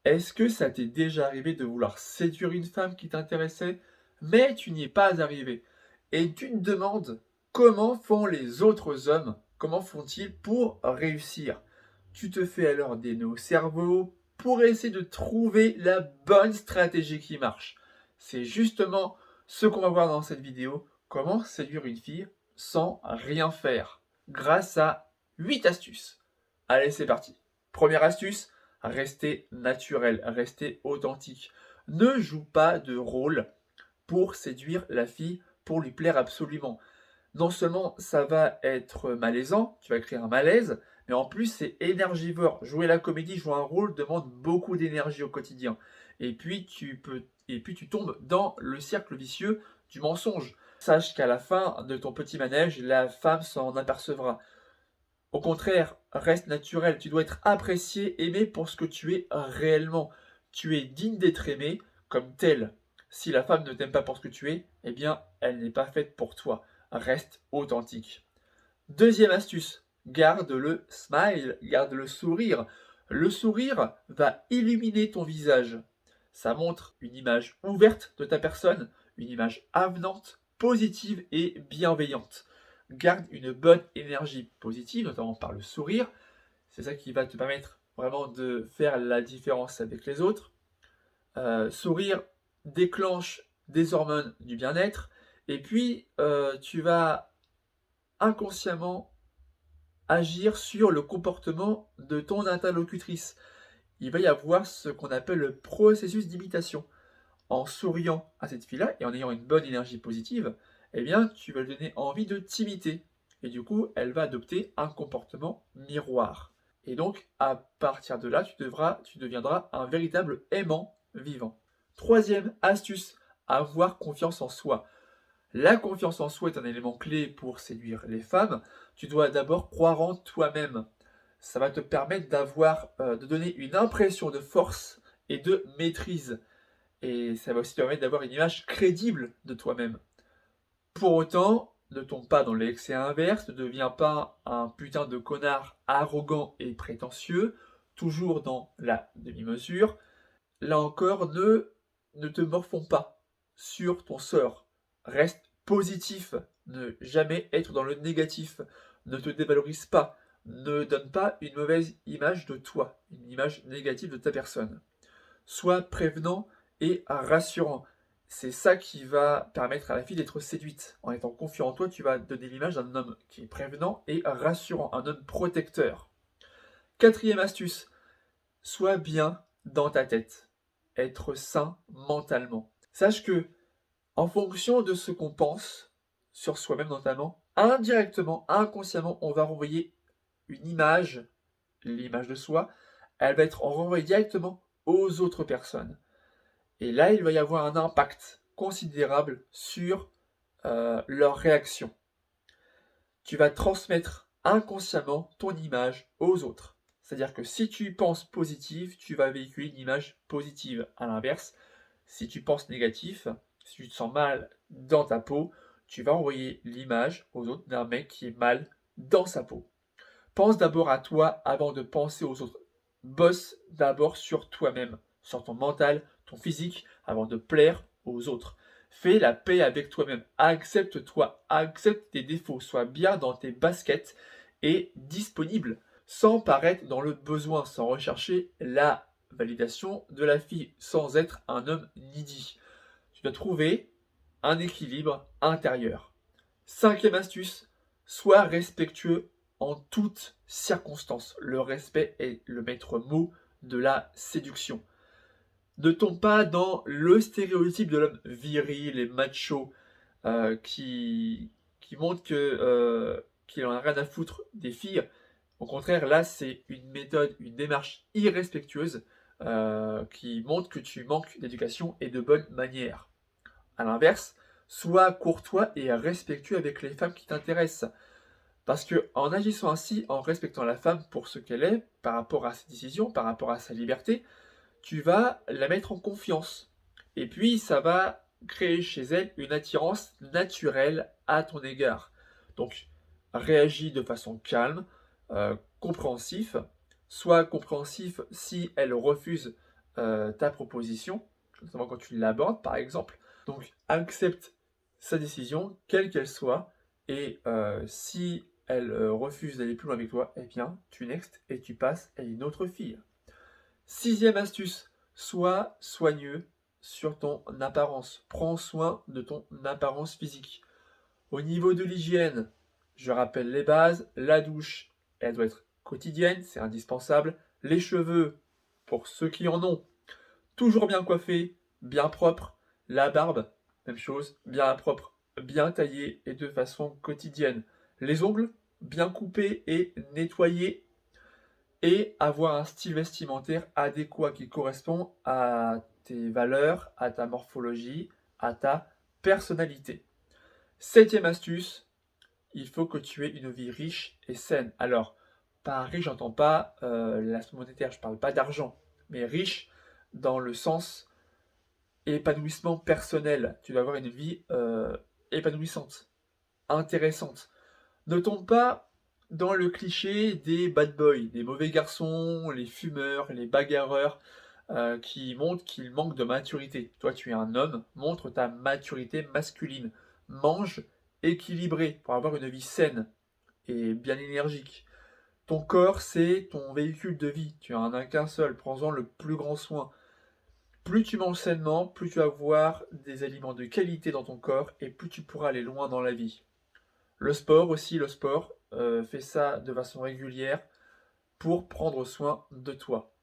Est-ce que ça t'est déjà arrivé de vouloir séduire une femme qui t'intéressait, mais tu n'y es pas arrivé? Et tu te demandes comment font les autres hommes, comment font-ils pour réussir? Tu te fais alors des nœuds au cerveau pour essayer de trouver la bonne stratégie qui marche. C'est justement ce qu'on va voir dans cette vidéo, comment séduire une fille sans rien faire, grâce à 8 astuces. Allez, c'est parti. Première astuce, rester naturel, rester authentique. Ne joue pas de rôle pour séduire la fille, pour lui plaire absolument. Non seulement ça va être malaisant, tu vas créer un malaise, mais en plus c'est énergivore. Jouer la comédie, jouer un rôle demande beaucoup d'énergie au quotidien. Et puis tu tombes dans le cercle vicieux du mensonge. Sache qu'à la fin de ton petit manège, la femme s'en apercevra. Au contraire, reste naturel, tu dois être apprécié, aimé pour ce que tu es réellement. Tu es digne d'être aimé comme tel. Si la femme ne t'aime pas pour ce que tu es, eh bien, elle n'est pas faite pour toi. Reste authentique. Deuxième astuce, garde le smile, garde le sourire. Le sourire va illuminer ton visage. Ça montre une image ouverte de ta personne, une image avenante, positive et bienveillante. Garde une bonne énergie positive, notamment par le sourire. C'est ça qui va te permettre vraiment de faire la différence avec les autres. Sourire déclenche des hormones du bien-être. Et puis, tu vas inconsciemment agir sur le comportement de ton interlocutrice. Il va y avoir ce qu'on appelle le processus d'imitation. En souriant à cette fille-là et en ayant une bonne énergie positive, eh bien, tu vas lui donner envie de t'imiter. Et du coup, elle va adopter un comportement miroir. Et donc, à partir de là, tu deviendras un véritable aimant vivant. Troisième astuce, avoir confiance en soi. La confiance en soi est un élément clé pour séduire les femmes. Tu dois d'abord croire en toi-même. Ça va te permettre de donner une impression de force et de maîtrise. Et ça va aussi te permettre d'avoir une image crédible de toi-même. Pour autant, ne tombe pas dans l'excès inverse, ne deviens pas un putain de connard arrogant et prétentieux, toujours dans la demi-mesure. Là encore, ne te morfonds pas sur ton sort. Reste positif, ne jamais être dans le négatif, ne te dévalorise pas, ne donne pas une mauvaise image de toi, une image négative de ta personne. Sois prévenant et rassurant. C'est ça qui va permettre à la fille d'être séduite. En étant confiant en toi, tu vas donner l'image d'un homme qui est prévenant et rassurant, un homme protecteur. Quatrième astuce, sois bien dans ta tête. Être sain mentalement. Sache que, en fonction de ce qu'on pense sur soi-même notamment, indirectement, inconsciemment, on va renvoyer une image, l'image de soi, elle va être renvoyée directement aux autres personnes. Et là, il va y avoir un impact considérable sur leur réaction. Tu vas transmettre inconsciemment ton image aux autres. C'est-à-dire que si tu penses positif, tu vas véhiculer une image positive. À l'inverse, si tu penses négatif, si tu te sens mal dans ta peau, tu vas envoyer l'image aux autres d'un mec qui est mal dans sa peau. Pense d'abord à toi avant de penser aux autres. Bosse d'abord sur toi-même, sur ton mental, ton physique, avant de plaire aux autres. Fais la paix avec toi-même. Accepte-toi, accepte tes défauts, sois bien dans tes baskets et disponible, sans paraître dans le besoin, sans rechercher la validation de la fille, sans être un homme needy. Tu dois trouver un équilibre intérieur. Cinquième astuce, sois respectueux en toutes circonstances. Le respect est le maître mot de la séduction. Ne tombe pas dans le stéréotype de l'homme viril et macho qui montre qu'il en a rien à foutre des filles. Au contraire, là, c'est une méthode, une démarche irrespectueuse qui montre que tu manques d'éducation et de bonnes manières. À l'inverse, sois courtois et respectueux avec les femmes qui t'intéressent. Parce que en agissant ainsi, en respectant la femme pour ce qu'elle est, par rapport à ses décisions, par rapport à sa liberté, tu vas la mettre en confiance. Et puis, ça va créer chez elle une attirance naturelle à ton égard. Donc, réagis de façon calme, compréhensif. Sois compréhensif si elle refuse ta proposition, notamment quand tu l'abordes par exemple. Donc accepte sa décision, quelle qu'elle soit, et si elle refuse d'aller plus loin avec toi, eh bien tu next et tu passes à une autre fille. 6e astuce, sois soigneux sur ton apparence. Prends soin de ton apparence physique. Au niveau de l'hygiène, je rappelle les bases, la douche, elle doit être quotidienne, c'est indispensable. Les cheveux, pour ceux qui en ont, toujours bien coiffés, bien propres. La barbe, même chose, bien propre, bien taillée et de façon quotidienne. Les ongles, bien coupés et nettoyés. Et avoir un style vestimentaire adéquat qui correspond à tes valeurs, à ta morphologie, à ta personnalité. 7e astuce, il faut que tu aies une vie riche et saine. Alors, par riche, j'entends pas l'aspect monétaire, je parle pas d'argent, mais riche dans le sens épanouissement personnel. Tu dois avoir une vie épanouissante, intéressante. Ne tombe pas dans le cliché des bad boys, des mauvais garçons, les fumeurs, les bagarreurs qui montrent qu'ils manquent de maturité. Toi, tu es un homme, montre ta maturité masculine. Mange équilibré pour avoir une vie saine et bien énergique. Ton corps, c'est ton véhicule de vie. Tu en as qu'un seul. Prends-en le plus grand soin. Plus tu manges sainement, plus tu vas avoir des aliments de qualité dans ton corps et plus tu pourras aller loin dans la vie. Le sport aussi, fais ça de façon régulière pour prendre soin de toi.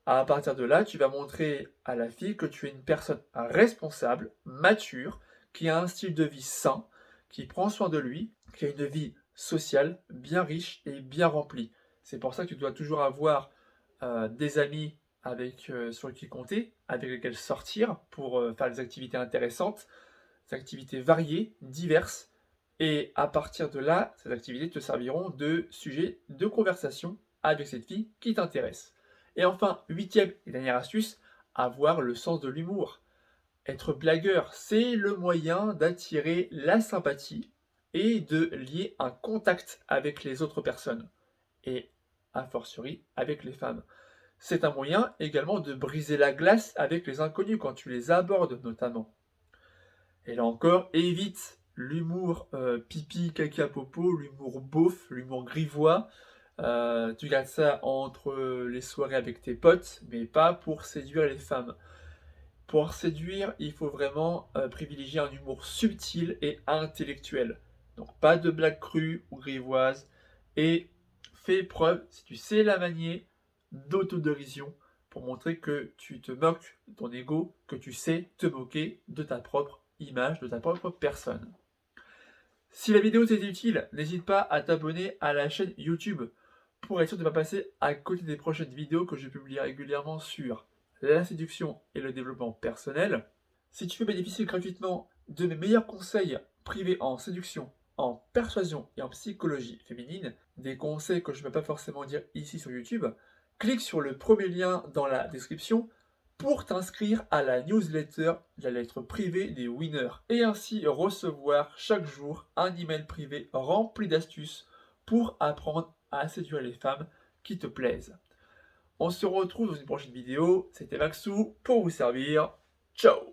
À partir de là, tu vas montrer à la fille que tu es une personne responsable, mature, qui a un style de vie sain, qui prend soin de lui, qui a une vie sociale bien riche et bien remplie. C'est pour ça que tu dois toujours avoir des amis sur qui compter, avec lesquels sortir pour faire des activités intéressantes, des activités variées, diverses. Et à partir de là, ces activités te serviront de sujet de conversation avec cette fille qui t'intéresse. Et enfin, 8e et dernière astuce, avoir le sens de l'humour. Être blagueur, c'est le moyen d'attirer la sympathie et de lier un contact avec les autres personnes. Et a fortiori avec les femmes. C'est un moyen également de briser la glace avec les inconnus quand tu les abordes notamment. Et là encore, évite l'humour pipi, caca, popo, l'humour beauf, l'humour grivois. Tu gardes ça entre les soirées avec tes potes, mais pas pour séduire les femmes. Pour séduire, il faut vraiment privilégier un humour subtil et intellectuel. Donc pas de blagues crues ou grivoises. Et fais preuve, si tu sais la manier, d'autodérision pour montrer que tu te moques de ton ego, que tu sais te moquer de ta propre image, de ta propre personne. Si la vidéo t'est utile, n'hésite pas à t'abonner à la chaîne YouTube pour être sûr de ne pas passer à côté des prochaines vidéos que je publie régulièrement sur la séduction et le développement personnel. Si tu veux bénéficier gratuitement de mes meilleurs conseils privés en séduction, en persuasion et en psychologie féminine, des conseils que je ne peux pas forcément dire ici sur YouTube, clique sur le premier lien dans la description pour t'inscrire à la newsletter, la lettre privée des winners, et ainsi recevoir chaque jour un email privé rempli d'astuces pour apprendre à séduire les femmes qui te plaisent. On se retrouve dans une prochaine vidéo, c'était Maxou pour vous servir. Ciao!